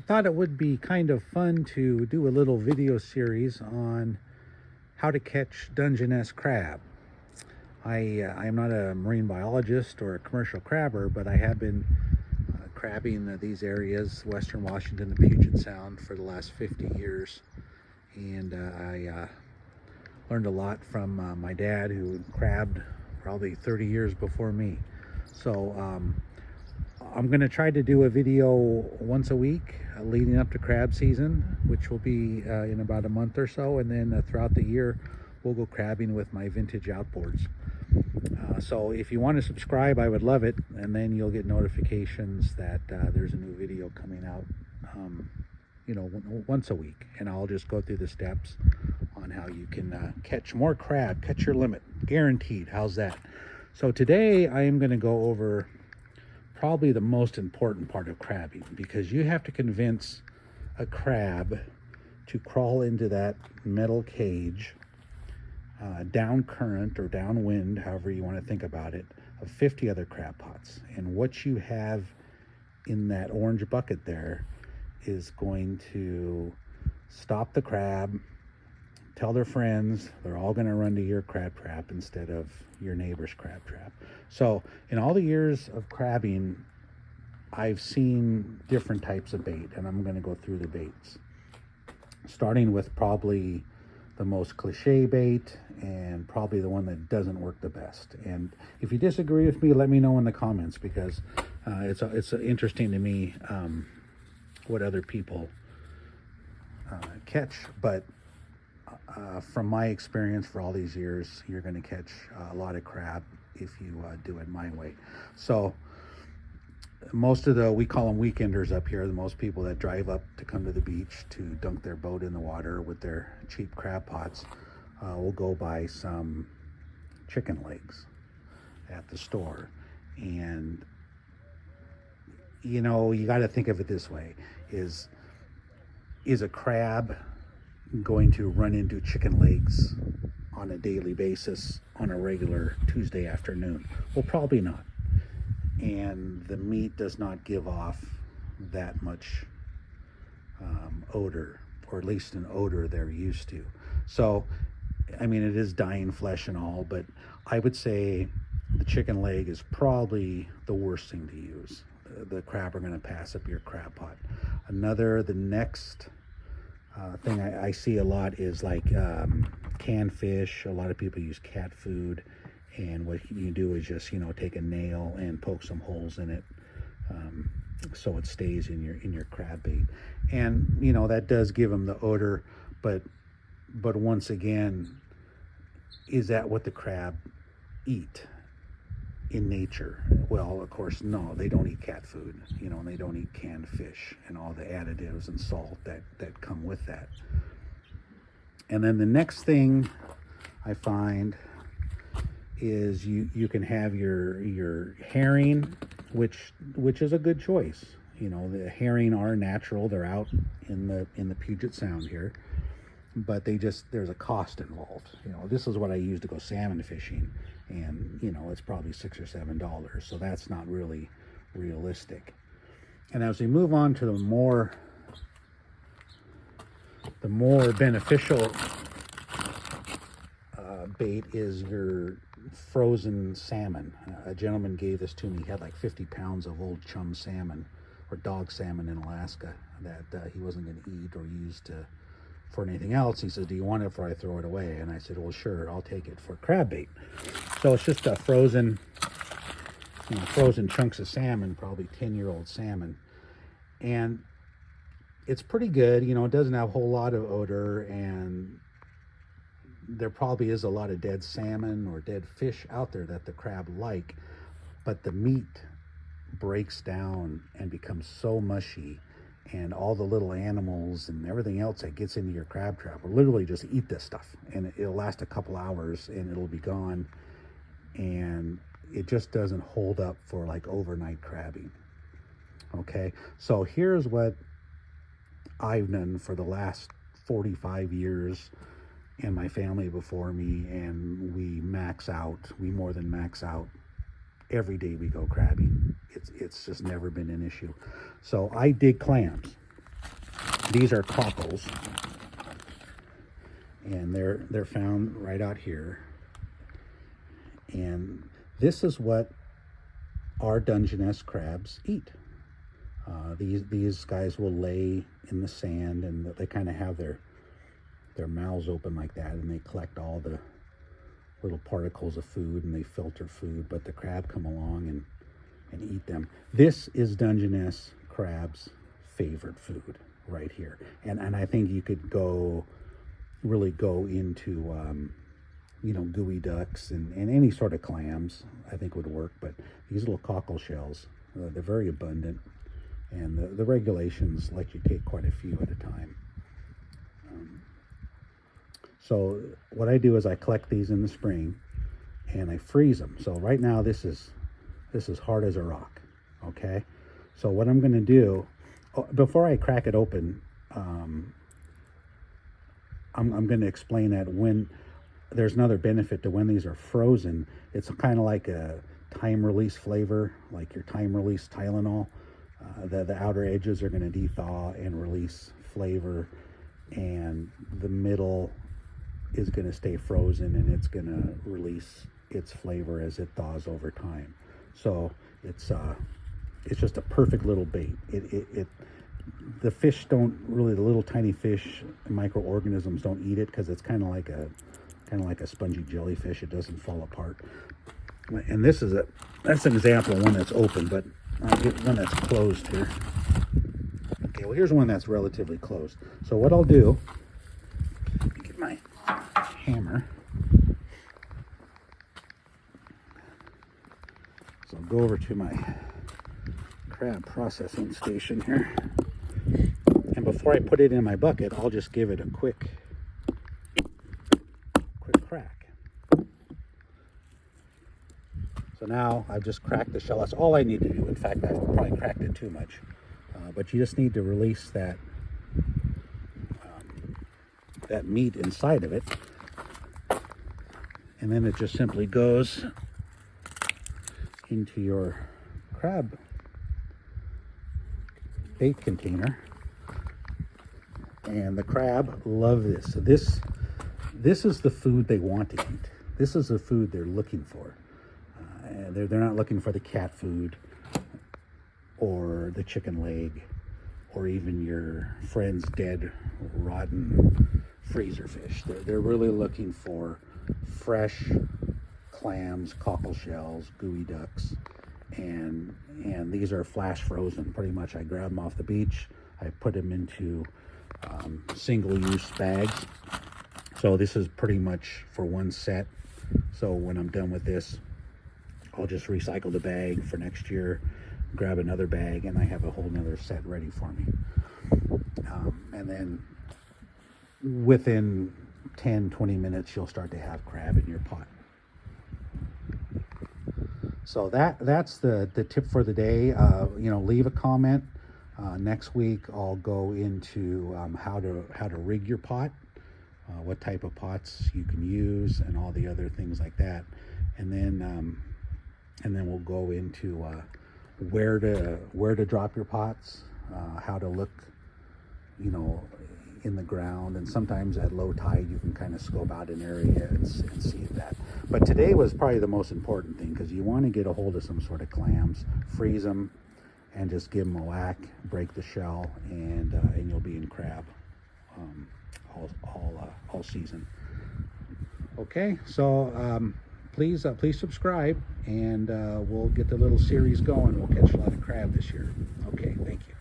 thought it would be kind of fun to do a little video series on how to catch Dungeness crab. I'm not a marine biologist or a commercial crabber, but I have been crabbing these areas, western Washington, the Puget Sound, for the last 50 years. And I learned a lot from my dad, who crabbed probably 30 years before me. So I'm going to try to do a video once a week leading up to crab season, which will be in about a month or so, and then throughout the year we'll go crabbing with my vintage outboards. So if you want to subscribe, I would love it, and then you'll get notifications that there's a new video coming out once a week, and I'll just go through the steps on how you can catch more crab, catch your limit, guaranteed. How's that? So today I am going to go over probably the most important part of crabbing, because you have to convince a crab to crawl into that metal cage down current or downwind, however you want to think about it, of 50 other crab pots. And what you have in that orange bucket there is going to stop the crab, tell their friends, they're all going to run to your crab trap instead of your neighbor's crab trap. So in all the years of crabbing, I've seen different types of bait, and I'm going to go through the baits, starting with probably the most cliche bait and probably the one that doesn't work the best. And if you disagree with me, let me know in the comments, because it's interesting to me what other people catch. But from my experience for all these years, you're going to catch a lot of crab if you do it my way. So most of we call them weekenders up here, the most people that drive up to come to the beach to dunk their boat in the water with their cheap crab pots, will go buy some chicken legs at the store. And you got to think of it this way: is a crab going to run into chicken legs on a daily basis on a regular Tuesday afternoon? Well, probably not. And the meat does not give off that much odor, or at least an odor they're used to. So I mean, it is dying flesh and all, but I would say the chicken leg is probably the worst thing to use. The crab are going to pass up your crab pot. The next thing I see a lot is like canned fish. A lot of people use cat food, and what you do is just take a nail and poke some holes in it, so it stays in your crab bait. And that does give them the odor, but once again, is that what the crab eat in nature? Well, of course, no. They don't eat cat food, and they don't eat canned fish and all the additives and salt that come with that. And then the next thing I find is you can have your herring, which is a good choice. The herring are natural. They're out in the Puget Sound here, but there's a cost involved. This is what I use to go salmon fishing, and it's probably $6 or $7, so that's not really realistic. And as we move on to the more beneficial bait is your frozen salmon. A gentleman gave this to me. He had like 50 pounds of old chum salmon, or dog salmon in Alaska, that he wasn't going to eat or use for anything else. He says, "Do you want it before I throw it away?" And I said, "Well, sure, I'll take it for crab bait." So it's just a frozen chunks of salmon, probably 10-year-old salmon, and it's pretty good. It doesn't have a whole lot of odor, and there probably is a lot of dead salmon or dead fish out there that the crab like, but the meat breaks down and becomes so mushy, and all the little animals and everything else that gets into your crab trap will literally just eat this stuff, and it'll last a couple hours and it'll be gone, and it just doesn't hold up for like overnight crabbing. Okay, so here's what I've done for the last 45 years, and my family before me, and we more than max out every day we go crabbing. It's just never been an issue. So I dig clams. These are cockles, and they're found right out here. And this is what our Dungeness crabs eat. These guys will lay in the sand, and they kind of have their mouths open like that, and they collect all the little particles of food, and they filter food, but the crab come along and eat them. This is Dungeness crab's favorite food right here. And I think you could really go into you know, gooey ducks and any sort of clams, I think would work. But these little cockle shells, they're very abundant, and the regulations let you take quite a few at a time. So what I do is I collect these in the spring and I freeze them. So right now this is hard as a rock. Okay, so what I'm going to do, before I crack it open, I'm going to explain that when there's another benefit to when these are frozen. It's kind of like a time release flavor, like your time release Tylenol. The outer edges are going to dethaw and release flavor, and the middle is going to stay frozen, and it's going to release its flavor as it thaws over time. So it's just a perfect little bait. The fish don't really, the little tiny fish microorganisms don't eat it, because it's kind of like a spongy jellyfish. It doesn't fall apart. And that's an example of one that's open, but I'll get one that's closed here. Okay, well, here's one that's relatively closed. So what I'll do, get my hammer. So I'll go over to my crab processing station here. And before I put it in my bucket, I'll just give it a quick crack. So now I've just cracked the shell. That's all I need to do. In fact, I've probably cracked it too much. But you just need to release that meat inside of it. And then it just simply goes into your crab bait container. And the crab love this. So this is the food they want to eat. This is the food they're looking for. They're not looking for the cat food or the chicken leg or even your friend's dead, rotten freezer fish. They're really looking for fresh clams, cockle shells, gooey ducks, and these are flash frozen. Pretty much, I grab them off the beach. I put them into single-use bags. So this is pretty much for one set. So when I'm done with this, I'll just recycle the bag for next year, grab another bag, and I have a whole nother set ready for me. And then within 10-20 minutes, you'll start to have crab in your pot. So that's the tip for the day. You know, leave a comment. Next week I'll go into how to rig your pot, what type of pots you can use, and all the other things like that. And then we'll go into where to drop your pots, how to look, you know, in the ground, and sometimes at low tide you can kind of scope out an area and see that. But today was probably the most important thing, because you want to get a hold of some sort of clams, freeze them, and just give them a whack, break the shell, and you'll be in crab all season. Okay, so please subscribe, and we'll get the little series going. We'll catch a lot of crab this year. Okay, thank you.